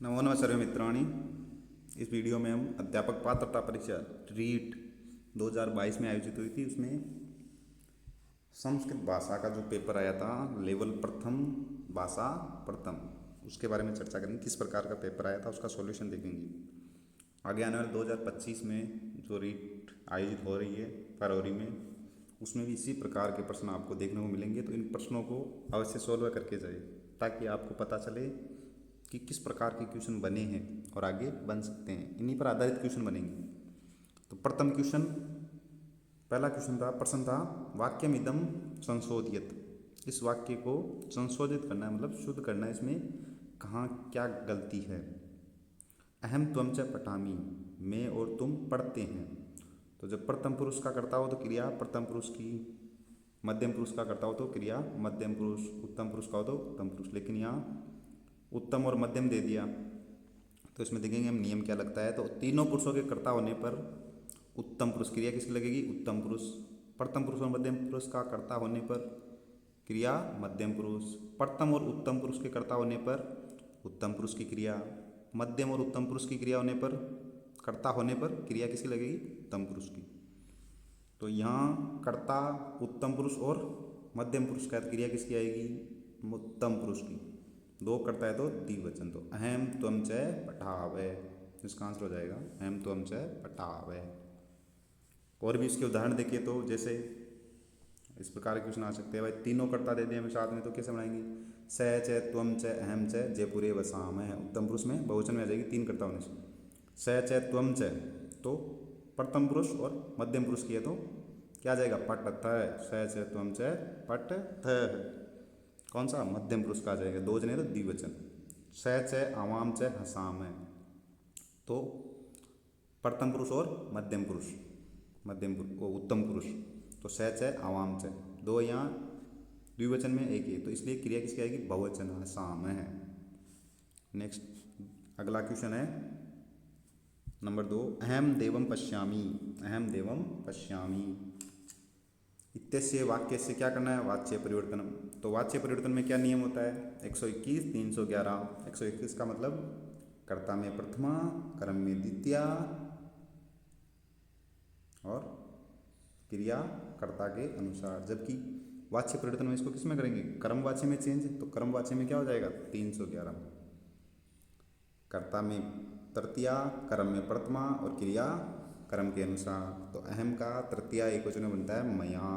नमो नमः सर्वे मित्राणि। इस वीडियो में हम अध्यापक पात्रता परीक्षा रीट 2022 में आयोजित हुई थी, उसमें संस्कृत भाषा का जो पेपर आया था लेवल प्रथम भाषा प्रथम, उसके बारे में चर्चा करेंगे। किस प्रकार का पेपर आया था उसका सॉल्यूशन देखेंगे। आगे आने वाले 2025 में जो रीट आयोजित हो रही है फरवरी में, उसमें भी इसी प्रकार के प्रश्न आपको देखने को मिलेंगे। तो इन प्रश्नों को अवश्य सॉल्व करके जाइए ताकि आपको पता चले कि किस प्रकार के क्वेश्चन बने हैं और आगे बन सकते हैं। इन्हीं पर आधारित क्वेश्चन बनेंगे। तो प्रथम क्वेश्चन, पहला क्वेश्चन था, प्रश्न था वाक्यम इदम संशोधित। इस वाक्य को संशोधित करना है, मतलब शुद्ध करना है। इसमें कहाँ क्या गलती है। अहम त्वम च पठामी, मैं और तुम पढ़ते हैं। तो जब प्रथम पुरुष का करता हो तो क्रिया प्रथम पुरुष की, मध्यम पुरुष का करता हो तो क्रिया मध्यम पुरुष, उत्तम पुरुष का हो तो उत्तम पुरुष। लेकिन यहाँ उत्तम और मध्यम दे दिया, तो इसमें देखेंगे हम नियम क्या लगता है। तो तीनों पुरुषों के कर्ता होने पर उत्तम पुरुष क्रिया किसकी लगेगी, उत्तम पुरुष। प्रथम पुरुष और मध्यम पुरुष का कर्ता होने पर क्रिया मध्यम पुरुष। प्रथम और उत्तम पुरुष के कर्ता होने पर उत्तम पुरुष की क्रिया। मध्यम और उत्तम पुरुष की क्रिया होने पर, कर्ता होने पर क्रिया किसकी लगेगी, उत्तम पुरुष की। तो यहाँ कर्ता उत्तम पुरुष और मध्यम पुरुष का क्रिया किसकी आएगी, उत्तम पुरुष की। दो करता है तो द्विवचन। तो अहम त्वम च पठावे, इसका आंसर हो जाएगा अहम त्वम च पठावे। और भी इसके उदाहरण देखिए तो जैसे इस प्रकार के क्वेश्चन आ सकते हैं। भाई तीनों कर्ता दे दिए हमें साथ में, तो कैसे बनाएंगे। स च त्वम च अहम च जयपुरे वसाम है, उत्तम पुरुष में बहुवचन में आ जाएगी तीन कर्ता होने से। स च त्वम च तो प्रथम पुरुष और मध्यम पुरुष की है तो क्या आ जाएगा, पट थ। स च त्वम च पट थ, कौन सा, मध्यम पुरुष का आ जाएगा। दो जने तो द्विवचन। स च आवाम च हसाम है, तो प्रथम पुरुष और मध्यम पुरुष, मध्यम पुरुष वो उत्तम पुरुष। तो स च आवाम च, दो यहाँ द्विवचन में एक ही, तो इसलिए क्रिया किसकी आएगी, बहुवचन हसाम है। नेक्स्ट अगला क्वेश्चन है नंबर 2, अहम देवम पश्यामी। अहम देवम पश्यामी इत्यस्य वाक्य से क्या करना है, वाच्य परिवर्तन। तो वाच्य परिवर्तन में क्या नियम होता है, 121 311। 121 का मतलब कर्ता में प्रथमा, कर्म में द्वितीया और क्रिया कर्ता के अनुसार। जबकि वाच्य परिवर्तन में इसको किस में करेंगे, कर्मवाच्य में चेंज। तो कर्मवाच्य में क्या हो जाएगा, 311। कर्ता में तृतीया, कर्म में प्रथमा और क्रिया कर्म के अनुसार। तो अहम का तृतीया एकवचन में बनता है मया।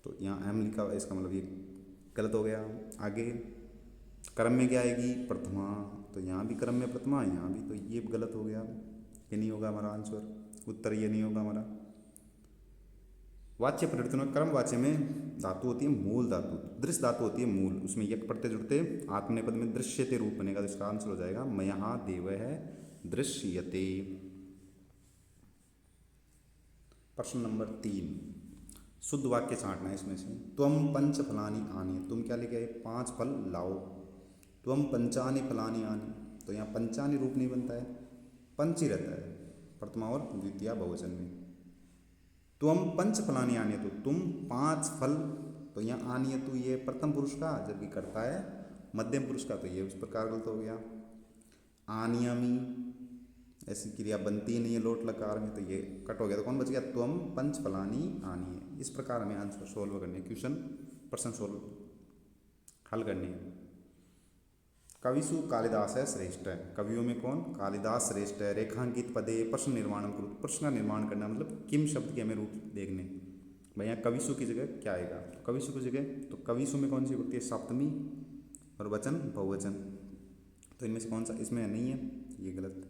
तो यहाँ अहम लिखा हुआ है, इसका मतलब ये गलत हो गया। आगे कर्म में क्या आएगी, प्रथमा। तो यहाँ भी कर्म में प्रथमा, यहाँ भी, तो ये गलत हो गया। ये नहीं होगा हमारा आंसर, उत्तर ये नहीं होगा हमारा। वाच्य परिवर्तन में कर्म वाच्य में धातु होती है मूल धातु, दृश्य धातु होती है मूल, उसमें यक प्रत्यय जुड़ते आत्मनेपद में दृश्यते रूप बनेगा। तो इसका आंसर हो जाएगा मया देव है दृश्यते। प्रश्न नंबर 3, शुद्ध वाक्य छांटना है इसमें से। त्वम पंच फलानी आनी, तुम क्या लेके आए, 5 फल लाओ। त्वम पंचानि फलानी आनी, तो यहाँ पंचानि रूप नहीं बनता है, पंच ही रहता है प्रथमा और द्वितीय बहुवचन में। त्वम पंच फलानी आनी, तो तुम 5 फल, तो यहाँ आनी है तो ये प्रथम पुरुष का, जबकि करता है मध्यम पुरुष का, तो ये उस प्रकार गलत हो गया। आनियामी, ऐसी क्रिया बनती ही नहीं है लोट लकार में, तो ये कट हो गया। तो कौन बच गया, त्वम पंच फलानी आनी है। इस प्रकार हमें आंसर सोल्व करने, क्वेश्चन प्रश्न सोल्व हल करनी है। कविसु कालिदास है श्रेष्ठ है, कवियों में कौन, कालिदास श्रेष्ठ है। रेखांकित पदे प्रश्न निर्माण करो, प्रश्न का निर्माण करना मतलब किम शब्द के हमें रूप देखने। भाई यहाँ कविसु की जगह क्या आएगा, तो कविसु की जगह, तो कविसु में कौन सी होती है, सप्तमी और वचन बहुवचन। तो इनमें से कौन सा, इसमें नहीं है, ये गलत।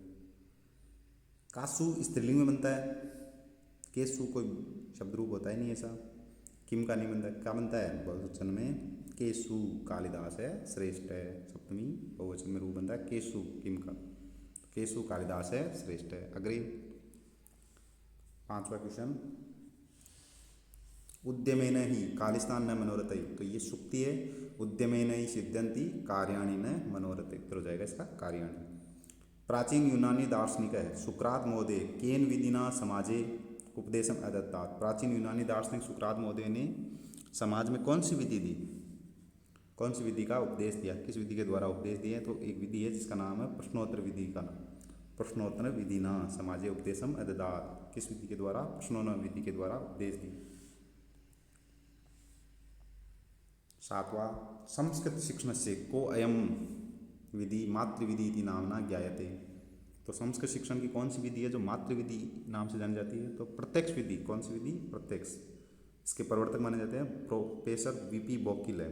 कासु स्त्रीलिंग में बनता है, केसु कोई शब्द रूप होता ही नहीं ऐसा। किम का नहीं बनता, क्या बनता है, बहुवचन में केसु। कालिदास है श्रेष्ठ है, सप्तमी बहुवचन में रूप बनता है केसु, किम का। केसु कालिदास है श्रेष्ठ है। अग्रे 5वां क्वेश्चन, उद्यमेन ही कालिस्तान न मनोरथ। तो ये सुक्ति है, उद्यमेन ही सिद्ध्यंति कार्याणि न मनोरथ, फिर हो जाएगा इसका कार्याणि। प्राचीन यूनानी दार्शनिक है सुकरात महोदय केन विधिना समाजे उपदेशम अदत्तात। प्राचीन यूनानी दार्शनिक सुकरात महोदय ने समाज में कौन सी विधि दी, कौन सी विधि का उपदेश दिया, किस विधि के द्वारा उपदेश दिए? तो एक विधि है जिसका नाम है प्रश्नोत्तर विधि का, प्रश्नोत्तर विधि ना समाजे उपदेशम अददात। किस विधि के द्वारा? प्रश्नोत्तर विधि के द्वारा उपदेश दिए। सातवां, संस्कृत शिक्षण से को अयम विधि मातृविधि इति नामना ज्ञायते। तो संस्कृत शिक्षण की कौन सी विधि है जो मातृविधि नाम से जानी जाती है? तो प्रत्यक्ष विधि। कौन सी विधि? प्रत्यक्ष। इसके प्रवर्तक माने जाते हैं प्रोफेसर वीपी बोकिल है।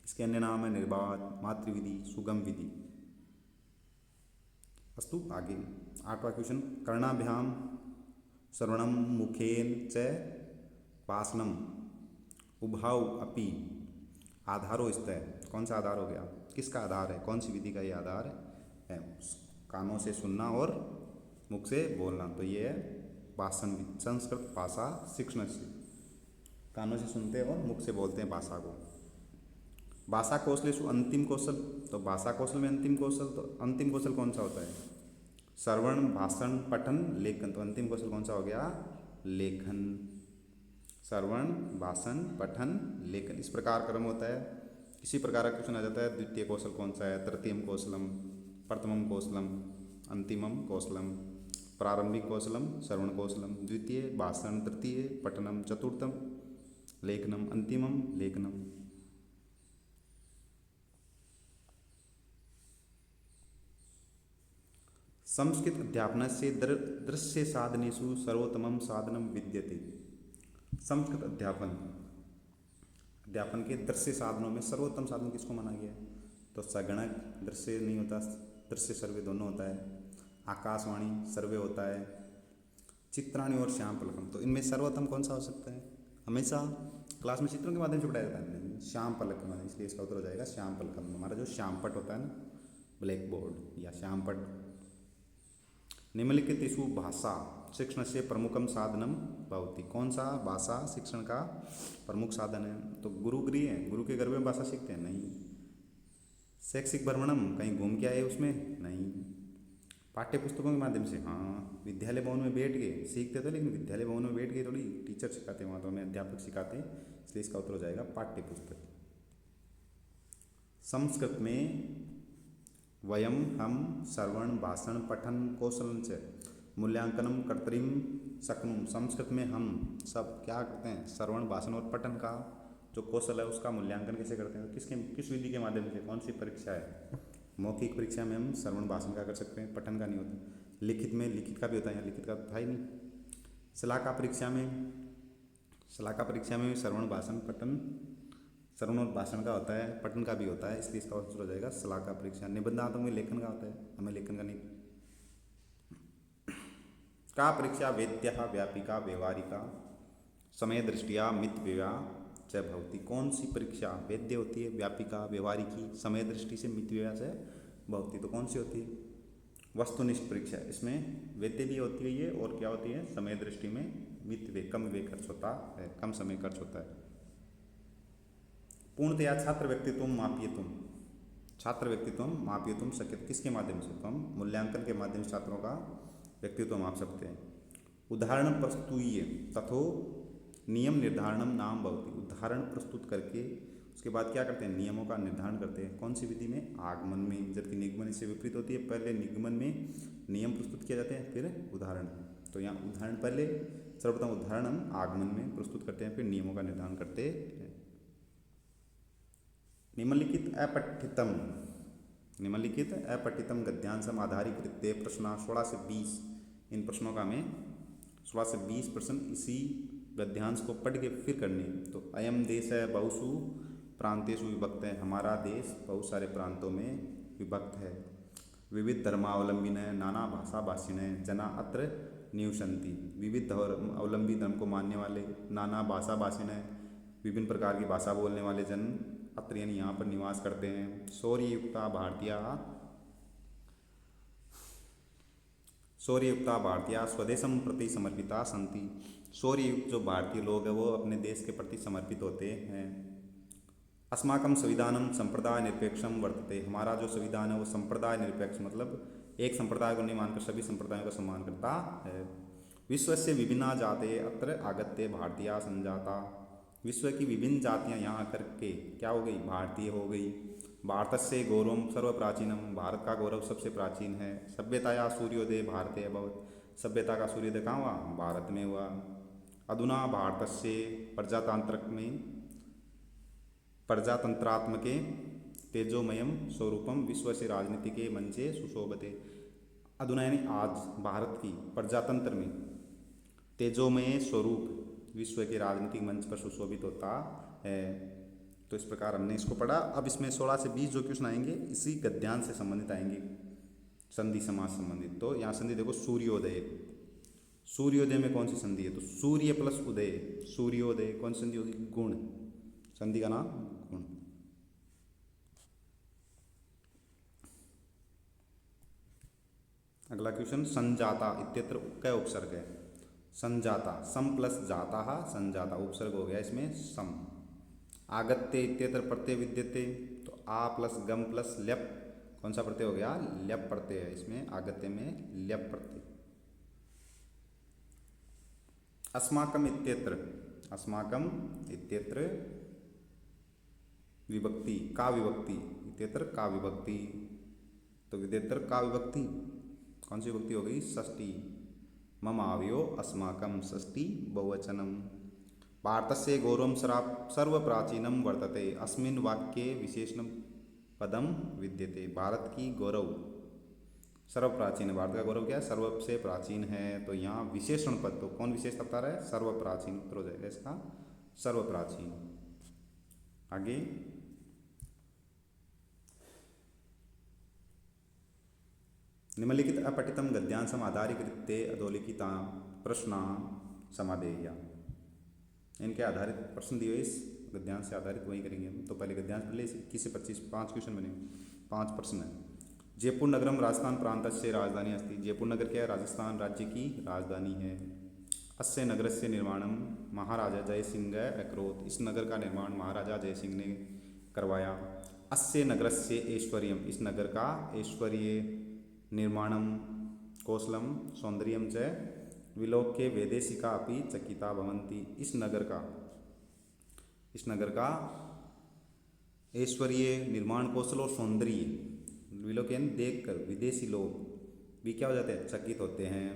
इसके अन्य नाम है निर्बाध, मातृविधि, सुगम विधि। अस्तु, आगे 8वां क्वेश्चन, कर्णाभ्याम श्रवणम मुखेन च वासनम उभाव अपि आधारो स्तः। कौन सा आधार हो गया? किसका आधार है? कौन सी विधि का ये आधार है? कानों से सुनना और मुख से बोलना। तो ये है भाषण विधि, संस्कृत भाषा शिक्षण से। कानों से सुनते हैं और मुख से बोलते हैं भाषा को। भाषा कौशलेषु अंतिम कौशल। तो भाषा कौशल में अंतिम कौशल, तो अंतिम कौशल कौन सा होता है? श्रवण, भाषण, पठन, लेखन। तो अंतिम कौशल कौन सा हो गया? लेखन। श्रवण, भाषण, पठन, लेखन, इस प्रकार क्रम होता है। इसी प्रकार का क्वेश्चन आ जाता है द्वितीय कौशल कौन सा है? तृतीयम कौशलम, प्रथमम कौशलम, अंतिमम कौशलम। प्रारंभिक कौशलम श्रवण कौशलम, द्वितीय भाषण, तृतीय पठनम, चतुर्थम लेखनम, अंतिमम लेखनम। संस्कृत अध्यापनस्य दृश्य साधनेषु सर्वोत्तमं साधनं विद्यते। संस्कृत अध्यापन के दृश्य साधनों में सर्वोत्तम साधन किसको माना गया है? तो सगणक, दृश्य नहीं होता, दृश्य सर्वे दोनों होता है। आकाशवाणी सर्वे होता है। चित्राणी और श्याम पलकम। तो इनमें सर्वोत्तम कौन सा हो सकता है? हमेशा क्लास में चित्रों के माध्यम से पढ़ाया जाता है, श्याम पलक के माध्यम, इसलिए इसका उत्तर हो जाएगा श्याम पलकम। हमारा जो श्यामपट होता है ना, ब्लैक बोर्ड या श्यामपट। निम्नलिखितेषु भाषा शिक्षण से प्रमुखम साधनम भवति। कौन सा भाषा शिक्षण का प्रमुख साधन है? तो गुरु गृह है, गुरु के घर में भाषा सीखते हैं? नहीं। शैक्षिक भ्रमणम, कहीं घूम के आए उसमें? नहीं। पाठ्य पुस्तकों के माध्यम से? हाँ। विद्यालय भवन में बैठ के सीखते थे, लेकिन विद्यालय भवन में बैठ के थोड़ी टीचर सिखाते, वहाँ तो हमें अध्यापक सिखाते हैं, इसलिए इसका उत्तर हो जाएगा पाठ्य पुस्तक। संस्कृत में वयम हम श्रवण, भाषण, पठन कौशल से मूल्यांकनम कर्तरिम शक्नुम। संस्कृत में हम सब क्या करते हैं? श्रवण, भाषण और पठन का जो कौशल है उसका मूल्यांकन कैसे करते हैं? किस विधि के माध्यम से? कौन सी परीक्षा है? मौखिक परीक्षा में हम श्रवण भाषण का कर सकते हैं, पठन का नहीं होता। लिखित में, लिखित का भी होता है, लिखित का था ही नहीं। शलाका परीक्षा में श्रवण, भाषण, पठन, श्रवण और भाषण का होता है, पठन का भी होता है, इसलिए इसका उत्तर हो जाएगा शलाका परीक्षा। निबंधात्मक में लेखन का होता है, हमें लेखन का नहीं। का परीक्षा वेद्या, व्यापिका, व्यवहारिका, समय दृष्टिया मित व्यया च भवति। कौन सी परीक्षा वेद्य होती है, व्यापिका, व्यवहारिकी, समय दृष्टि से मित व्यया से भवति? तो कौन सी होती है? वस्तुनिष्ठ परीक्षा। इसमें वेद्य भी होती है ये, और क्या होती है? समय दृष्टि में मित व्यय, कम व्यय खर्च होता है, कम समय खर्च होता है। पूर्णतया छात्र व्यक्तित्व मापयितुम, छात्र व्यक्तित्व मापयितुम शक्यते। किसके माध्यम से? तो हम मूल्यांकन के माध्यम से छात्रों का व्यक्तित्व माप सकते हैं। उदाहरण प्रस्तुय तथो नियम निर्धारणम नाम भवति। उदाहरण प्रस्तुत करके उसके बाद क्या करते हैं? नियमों का निर्धारण करते हैं। कौन सी विधि में? आगमन में, जबकि निगमन इससे विपरीत होती है। पहले निगमन में नियम प्रस्तुत किए जाते हैं, फिर उदाहरण। तो यहाँ उदाहरण पहले, सर्वप्रथम उदाहरण हम आगमन में प्रस्तुत करते हैं, फिर नियमों का निर्धारण करते हैं। निम्नलिखित अपठितम गद्यांशम आधारीकृत्य प्रश्न 16 से 20। इन प्रश्नों का हमें 16 से 20 प्रश्न इसी गद्यांश को पढ़ के फिर करने। तो अयम देश है बहुषु प्रांतेषु विभक्त है। हमारा देश बहुत सारे प्रांतों में विभक्त है। विविध धर्मावलंबिन है, नाना भाषा भाषिण है, जना अत्र निवसन्ति। विविध अवलंबी धर्म को मानने वाले, नाना भाषा भाषिण है, विभिन्न प्रकार की भाषा बोलने वाले जन अत्र यानी यहाँ पर निवास करते हैं। शौर्ययुक्ता भारतीय स्वदेशम प्रति समर्पिता संति। शौर्ययुक्त जो भारतीय लोग हैं वो अपने देश के प्रति समर्पित होते हैं। अस्माकं संविधानम संप्रदाय निरपेक्षम वर्तते। हमारा जो संविधान है वो संप्रदाय निरपेक्ष, मतलब एक संप्रदाय को नहीं मानकर सभी संप्रदायों का सम्मान करता है। विश्वस्य विभिन्ना जाते अत्र आगत्य भारतीया संजाता। विश्व की विभिन्न जातियां यहाँ आकर के क्या हो गई, भारतीय हो गई। भारतस्य गौरवम सर्व प्राचीनम, भारत का गौरव सबसे प्राचीन है। सभ्यताया सूर्योदय भारते अभवत, सभ्यता का सूर्योदय कहाँ हुआ, भारत में हुआ। अधुना भारतस्य प्रजातंत्रात्मके तेजोमयम स्वरूपम विश्व से राजनीति के मंचे सुशोभते। अधुना यानी आज भारत की प्रजातंत्र में तेजोमय स्वरूप विश्व के राजनीतिक मंच पर सुशोभित होता है। तो इस प्रकार हमने इसको पढ़ा। अब इसमें 16 से 20 जो क्वेश्चन आएंगे इसी गद्यांश से संबंधित आएंगे, संधि समास संबंधित। तो यहाँ संधि देखो, सूर्योदय, सूर्योदय में कौन सी संधि है, तो सूर्य प्लस उदय, सूर्योदय कौन सी संधि होगी, गुण, संधि का नाम गुण। अगला क्वेश्चन, संजाता इत्यत्र क उपसर्ग है, संजाता, सम प्लस जाता, संजाता उपसर्ग हो गया इसमें सम। आगत्य इत्यत्र प्रत्यय विद्यते, तो आ प्लस गम प्लस ल्यप, कौन सा प्रत्यय हो गया, ल्यप प्रत्यय है इसमें, आगत्य में ल्यप प्रत्यय। अस्माकम इत्यत्र, अस्माकम इत्यत्र विभक्ति, का विभक्ति, इत्यत्र का विभक्ति, तो विद्यत्र का विभक्ति कौन सी विभक्ति हो गई, षष्ठी। मम आवयो अस्माकम, षष्ठी बहुवचनम। भारतस्य गौरवम सर्व प्राचीनम वर्तते, अस्मिन् वाक्ये विशेषण पदम विद्यते। भारत की गौरव सर्व प्राचीन है, भारत का गौरव क्या है, सर्व से प्राचीन है। तो यहाँ विशेषण पद, तो कौन विशेषता बता रहा है, सर्व प्राचीन, उत्तर हो जाएगा इसका सर्व प्राचीन। आगे निम्नलिखित अपठितम गद्यांशम आधारीकृत्य अधोलिखिता प्रश्न समाधेया, इनके आधारित प्रश्न दिए इस गद्यांश से आधारित वही करेंगे हम। तो पहले गद्यांश पढ़ ले, 21 से 25 5 क्वेश्चन बने, 5 प्रश्न है। जयपुर नगरम राजस्थान प्रांत से राजधानी अस्ति, जयपुर नगर क्या है, राजस्थान राज्य की राजधानी है। अस्य नगर से निर्माणम महाराजा जय सिंह अकरोत, इस नगर का निर्माण महाराजा जय सिंह ने करवाया। अस्य नगर से ऐश्वर्यम, इस नगर का ऐश्वर्य, निर्माणम कौशलम सौंदर्यम च विलोक्य वैदेशिका अपि चकिता भवन्ति, इस नगर का ऐश्वर्य, निर्माण कौशल और सौंदर्य विलोकन देख कर विदेशी लोग भी क्या हो जाते हैं, चकित होते हैं।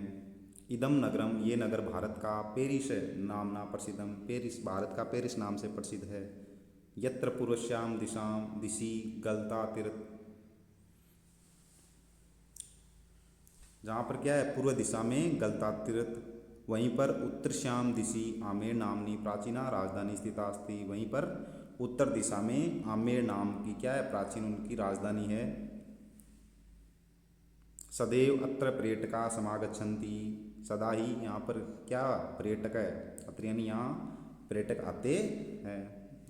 इदम नगरम, ये नगर भारत का, पेरिस नामना प्रसिद्धम, पेरिस भारत का पेरिस नाम से प्रसिद्ध है। यत्र पूर्वश्याम दिशि गलता तीर्थ, जहाँ पर क्या है, पूर्व दिशा में गलता तीर्थ, वहीं पर उत्तर श्याम दिशि आमेर नामनी प्राचीना राजधानी स्थिता अस्ति, वहीं पर उत्तर दिशा में आमेर नाम की क्या है, प्राचीन उनकी राजधानी है। सदैव अत्र पर्यटका समागच्छन्ति, सदा ही यहाँ पर क्या पर्यटक है, अत्र यानी यहाँ पर्यटक आते हैं।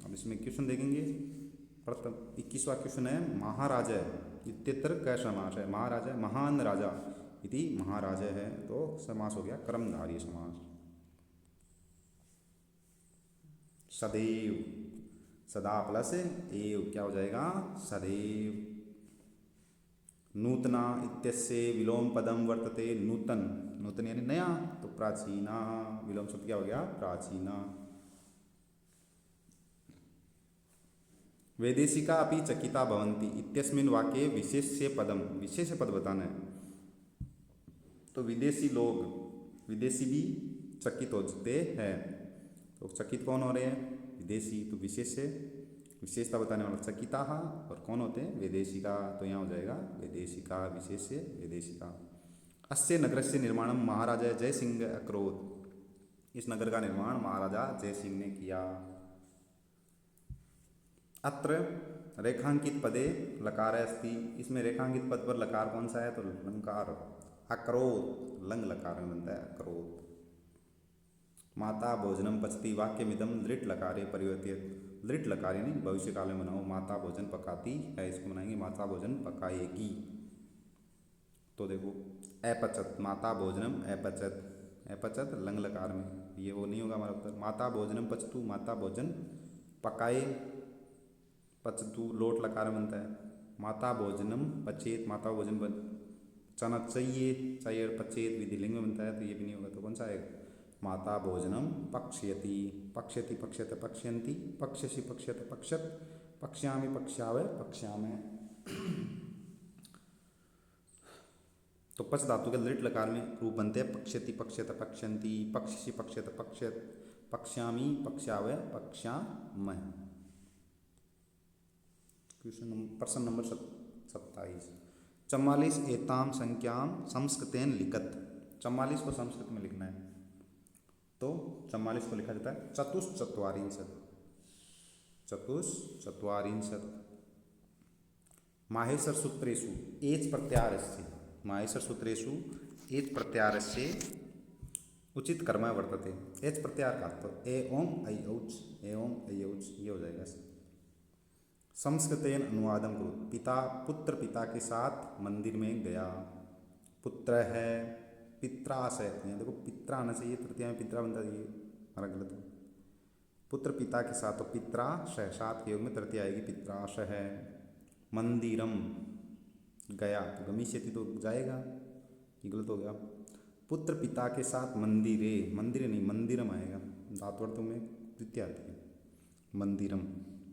अब इसमें क्वेश्चन देखेंगे। प्रथम 21वां क्वेश्चन है, महाराजा इत्यत्र क समास है, महाराजा महान राजा इति महाराजा है, तो समास हो गया कर्मधारय समास। सदैव, सदा प्लस एव क्या हो जाएगा, सदैव। नूतना इत्यस्य विलोम पदम वर्तते, नूतन, नूतन यानी नया, तो प्राचीना, विलोम शब्द क्या हो गया, प्राचीना। वैदेशिका अपि चकिता भवन्ति इत्यस्मिन् वाक्ये विशेष्य पदम, विशेष पद बताना है। तो विदेशी लोग, विदेशी भी चकित होते हैं, तो चकित कौन हो रहे हैं, विदेशी, तो विशेषता बताने वाला चकिता, और कौन होते हैं, विदेशिका, तो यहाँ हो जाएगा विदेशिका, विशेष्य विदेशिका। अस्य नगर से निर्माणम महाराजा जय सिंह अकरोत, इस नगर का निर्माण महाराजा जय सिंह ने किया। अत्र रेखांकित पदे लकार अस्ति, इसमें रेखांकित पद पर लकार कौन सा है, तो लंकार, अकरोत, लंग लकार में बनता है अकरोत। माता भोजनम पचती, वाक्यमिदम दृढ़ लकारे परिवर्तित, दृढ़ लकार यानी भविष्य काल में बनाओ, माता भोजन पकाती है, इसको बनाएंगे माता भोजन पकाएगी। तो देखो अपचत, माता भोजनम अपचत, अपचत लंग लकार में, ये वो नहीं होगा हमारा उत्तर। माता भोजनम पचतु, माता भोजन पकाए, पचतु लोट लकार बनता है। माता भोजनम पचेत, माता भोजन पचाना चाहिए, चाहिए पचेत विधिलिंग में बनता है, तो ये भी नहीं होगा, तो कौन सा आएगा, माता भोजनम पक्ष्यति, पक्ष्यति पक्ष्यत पक्ष्यन्ति, पक्ष्यसि पक्ष्यत पक्ष्यत, पक्ष्यामि पक्ष्यावय पक्ष्यामः। तो पच धातु के लिट लकार में रूप बनते हैं पक्ष्यति पक्ष्यत पक्ष्यन्ति, पक्ष्यसि पक्ष्यत पक्ष्यत, पक्ष्यामि पक्ष्यावय पक्ष्यामः। प्रश्न नंबर 27। 44 एताम संख्याम संस्कृतेन लिखत। 44 को संस्कृत में लिखना है, तो 44 को लिखा जाता है चतुश्चत्वारिंशत्, चतुश्चत्वारिंशत्। माहेश्वर सूत्रेषु एच प्रत्याहारस्य, माहेश्वर सूत्रेषु एच प्रत्याहारस्य उचित कर्म वर्तते। एच प्रत्याहार का तो ए ओम ऐ औच, ए ओम ऐ औच, ये हो जाएगा। संस्कृतेन अनुवादम करो। पिता, पुत्र पिता के साथ मंदिर में गया। पुत्र है, पित्रास है, यहाँ देखो पित्रा आना चाहिए, तृतीया में पित्रा बनता है, ये हमारा गलत है। पुत्र पिता के साथ, तो पित्राश है, सात के योग में तृतीया आएगी, पित्राश है। मंदिरम गया, तो गमिष्यति तो जाएगा, ये गलत हो गया। पुत्र पिता के साथ मंदिरे, मंदिर नहीं मंदिरम आएगा, धातुअर्थों में तृतीया आती है। मंदिरम,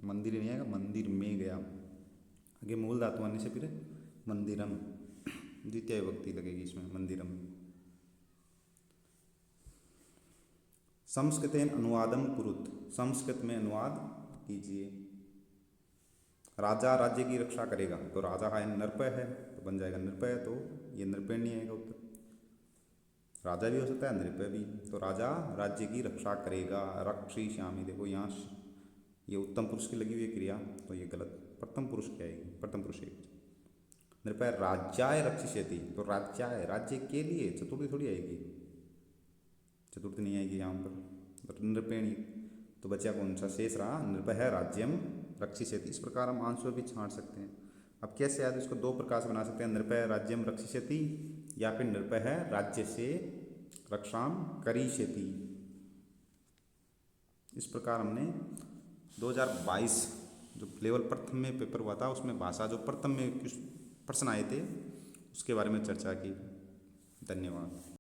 मंदिर नहीं आएगा, मंदिर में गया, आगे मूल धातु आने से फिर मंदिरम, द्वितीय विभक्ति लगेगी इसमें, मंदिरम। संस्कृतेन अनुवादम कुरुत, संस्कृत में अनुवाद कीजिए। राजा राज्य की रक्षा करेगा, तो राजा है नृपय है, तो बन जाएगा नृपय, तो ये नृपय नहीं आएगा उत्तर। राजा भी हो सकता है, नृपय भी, तो राजा राज्य की रक्षा करेगा। रक्षिष्यामि, देखो यहाँ ये उत्तम पुरुष की लगी हुई है क्रिया, तो ये गलत, प्रथम पुरुष की आएगी, प्रथम पुरुष है। नृपय राज्याय रक्षिष्यति, तो राज्याय राज्य के लिए, चतुर्थी थोड़ी आएगी, चतुर्थी नहीं आएगी यहाँ पर, नृपेणी, तो बचा कौन सा शेष रहा, नृपय राज्यम रक्षिष्यति। इस प्रकार हम आंसर भी छांट सकते हैं। अब कैसे याद, इसको दो प्रकार से बना सकते हैं, नृपय राज्यम रक्षिष्यति या फिर नृपय राज्य से रक्षाम करिष्यति। इस प्रकार हमने 2022 जो लेवल प्रथम में पेपर हुआ था, उसमें भाषा जो प्रथम में कुछ प्रश्न आए थे उसके बारे में चर्चा की। धन्यवाद।